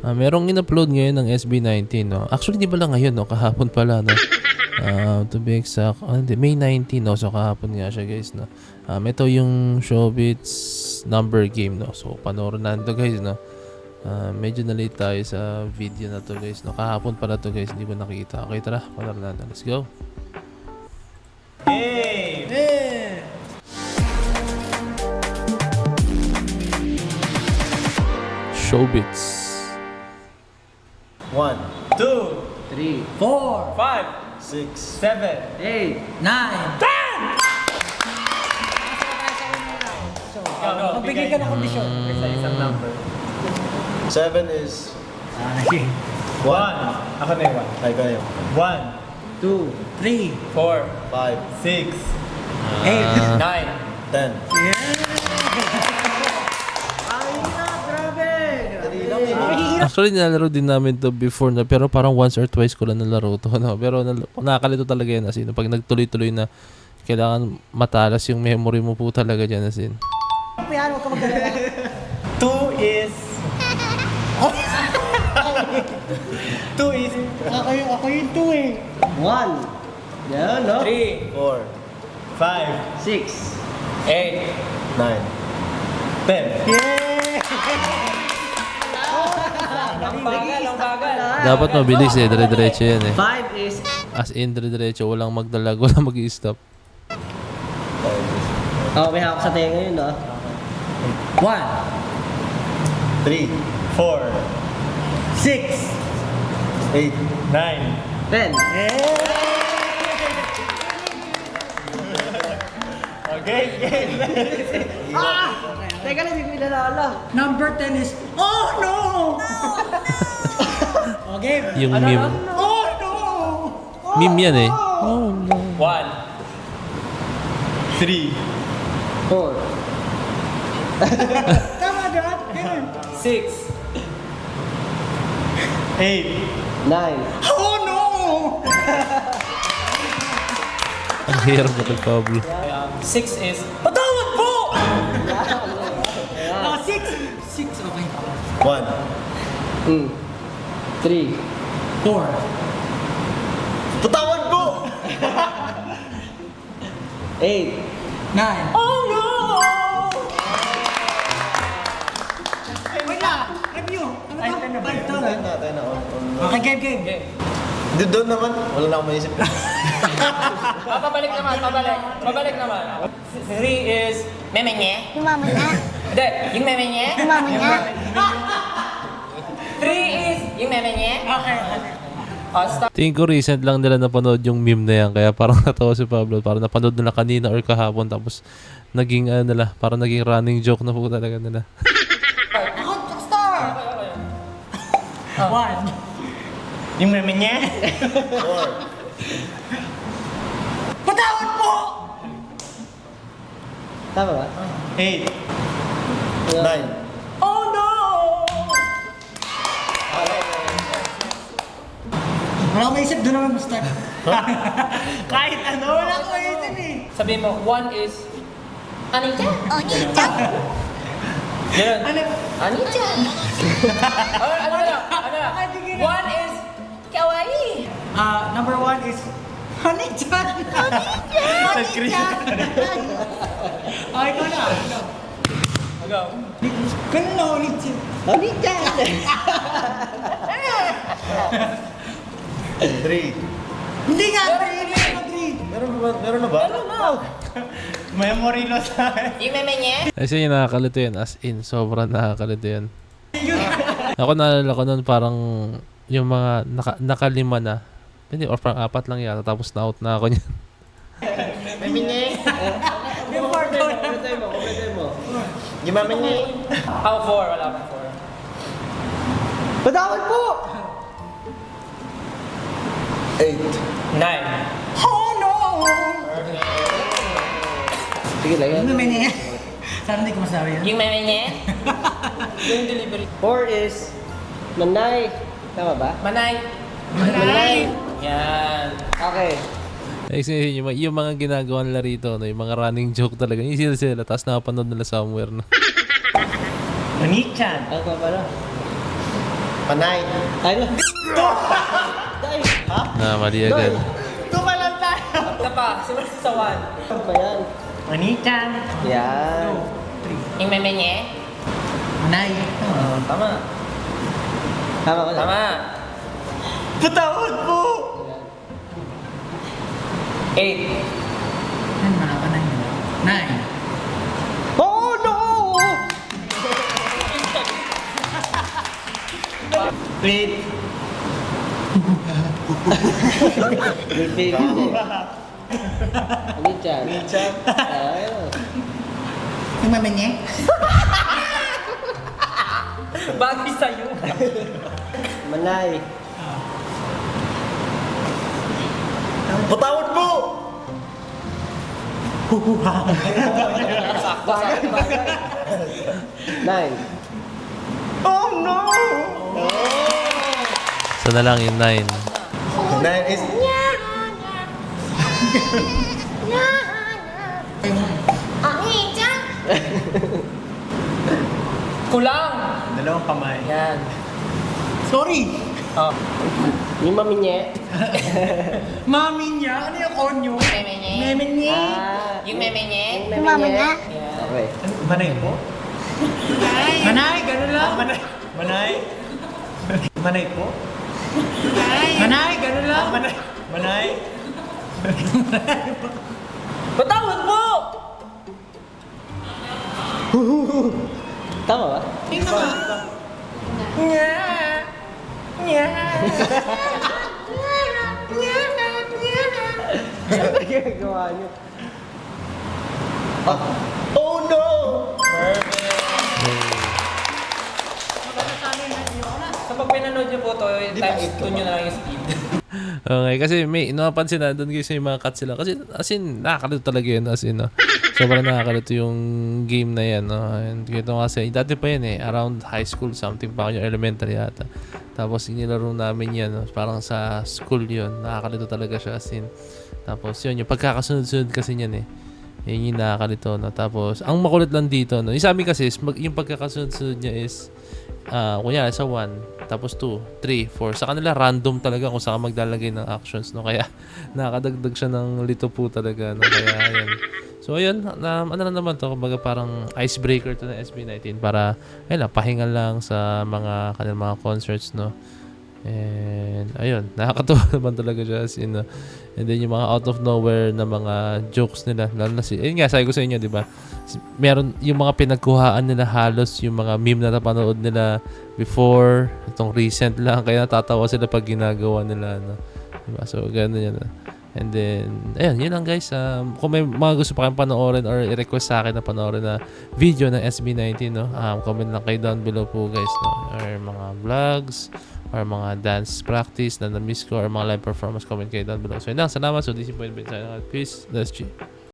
Merong in-upload ngayon ng SB19, no? Actually, di ba lang ngayon, no? Kahapon pala, no? To be exact, hindi, May 19, no? So, kahapon nga siya, guys, no? Ito yung Showbits number game, no? So, panoorin na ito, guys, no? Medyo na-late tayo sa video na to, guys, no? Kahapon pala to, guys, hindi ko nakikita. Okay, tara, panoorin natin. Let's go. Hey! Hey! Showbits. 1, 2, 3, 4, 5, 6, 7, 8, 9, 10! Magbigay ka ng kondisyon. Sa isang number. 7 is... 1. Ako na yung 1. Ay, ka na yun. 1, 2, 3, 4, 5, 6, 8. 9. 10. Ay na, grabe! Dali lang eh. Mahihirap. Actually, nilalaro din namin to before na, pero parang once or twice ko lang nalaro to, no? Pero nakakalito talaga yan, as in. Pag nagtuloy-tuloy na, kailangan matalas yung memory mo po talaga dyan, as in. Piano ka magdala. 2 is... 2 is... Ako yung 2 eh. 1. Yan, no? 3, 4, 5, 6. 8, 9. 10. Ang bagal. Dapat mabilis eh, dire-diretso yan eh. 5 is... As in, dire-diretso, walang magdalag, walang mag-i-stop. Oh, may hawak sa tenga yun, no? 1, 3, 4, 6, 8, 9. 10. Okay, game. Teka lang, hindi ko ilalala. Number 10 is... Oh, no! Okay. Yung meme. Oh, no! Meme yan eh. 1, 3, 4. Tama, Dad. 6, 8, 9. Oh, no! Ang hirap na kay Pablo. 6 is... Patawad po! 6. 6, okay. 1, 3, 4. Patawad po! 8, 9. Oh no! Wait lang. Review. Ano Ay, ba? 10 na ba? 5 to. Tayo na, tayo na. Okay, game. Okay. Hindi doon naman. Wala na akong maisip. Pabalik naman, pabalik naman. 3 is... Memenye? Yung mama niya. Hindi, yung memenye. Yung mama niya. 3 is yung memenye. Okay. Stop. Tingin ko recent lang nila napanood yung meme na yan, kaya parang natawa si Pablo. Parang napanood nila kanina or kahapon, tapos naging nila, parang naging running joke na po talaga nila. Ako, star. 1. Yung memenye? 4, Patawad po! Tama ba? 8. 9. Oh no! Wala akong maisip, doon naman start. Kahit ano. Wala akong maisip eh. Sabihin mo, 1 is... Anita? Onita. Ganun. Ano? Anita? Ano na? 1 is... Kawaii. Number 1 is... Honey-chan! Onita. Okay, ikaw na. Go. Ganun na, Honey-chan. Honey-chan! 3. Hindi nga, 3. Meron na ba? Memory loss. Yung memenye? Kasi yung nakakalito yan, as in, sobrang nakakalito yan. Ako naalala ko nun parang yung mga nakalima na. Hindi, or parang 4 lang yata, tapos na-out na ako niyan. Memenye. Yung 4 ko na. Kumpletay mo, kumpletay mo. Yung memenye. How 4? Wala pang 4. Patawad po! 8. 9. Oh no! Sige lang yan. Ano naman niya? Sana hindi ko masabi yan. Yung memenye? Yung delivery. 4 is... Manay. Tama ba? Manay. Manay. Yan. Okay. Kasi yung mga ginagawa nila rito, no, yung mga running joke talaga, yung sila, tapos nakapanood nila somewhere. No? Manichan. Ano pa pala? Panay. Ay lang. Na mali agad. Tumalan tayo. Isa pa, simula sa 1. Ano ba yan? Manichan. Yan. Yung memenye? Manay. Tama. Tama ko lang. Tama. Patawad po! 8. Ano mga panay nila? 9. Oh no! Wait. Manichan. Manichan. Yung mamenye? Bagay sa'yo. Manay. Patawad mo! Sakto, sakto. 9. Oh no! So na lang yung 9. 9 is... Kulang. Dalawang kamay. Yan. Sorry! Oh. Yung maminye. Mami niya? Ano yung konyo? Memenye. Memenye? Yung memenye? Maminye. Yan. Okay. Manay po? Manay, ganun lang. Manay. Manay. Manay po? Manay, ganun lang. Manay. Manay. Patawad mo! Tama ba? Tingnan mo. Nya. Nya. Ano ginagawa niyo? Oh no! So pag pinanood nyo po to, times 2 nyo na lang yung speed. Okay, kasi may napansin na doon guys yung mga cuts sila. Kasi as in, nakakalito talaga yun. As in, no? Sobrang nakakalito yung game na yan. No? And ito kasi, dati pa yan around high school something pa yung elementary yata. Tapos inilaro namin yan. No? Parang sa school yun. Nakakalito talaga siya as in. Tapos yun, yung pagkakasunod-sunod kasi niyan yun yung nakakalito. No? Tapos, ang makulit lang dito, no? Yung sa amin kasi, yung pagkakasunod-sunod niya is, kunyari sa 1, tapos 2, 3, 4. Sa kanila random talaga kung saan ka maglalagay ng actions, no? Kaya nakakadagdag siya ng lito po talaga, no? Kaya ayun. So ayun, ano na naman to, kumbaga parang icebreaker to ng SB19 para ayun lang, pahinga lang sa mga kanilang mga concerts, no? And ayun, nakakatuwa naman talaga siya as in, no? And then yung mga out of nowhere na mga jokes nila, lalo na ayun nga, sabi ko sa inyo, di ba? Meron yung mga pinagkuhaan nila halos yung mga meme na napanood nila before, itong recent lang, kaya natatawa sila pag ginagawa nila, no? Diba? So gano'n yan, no? And then, ayun, yun lang guys. Kung may mga gusto pa kayong panoorin or i-request sa akin na panoorin na video ng SB19, no? Comment lang kayo down below po guys, no? Or mga vlogs, or mga dance practice na na-miss ko, or mga live performance, comment kayo down below. So yun lang, salamat. So this is Boy Ben. Peace. Let's G.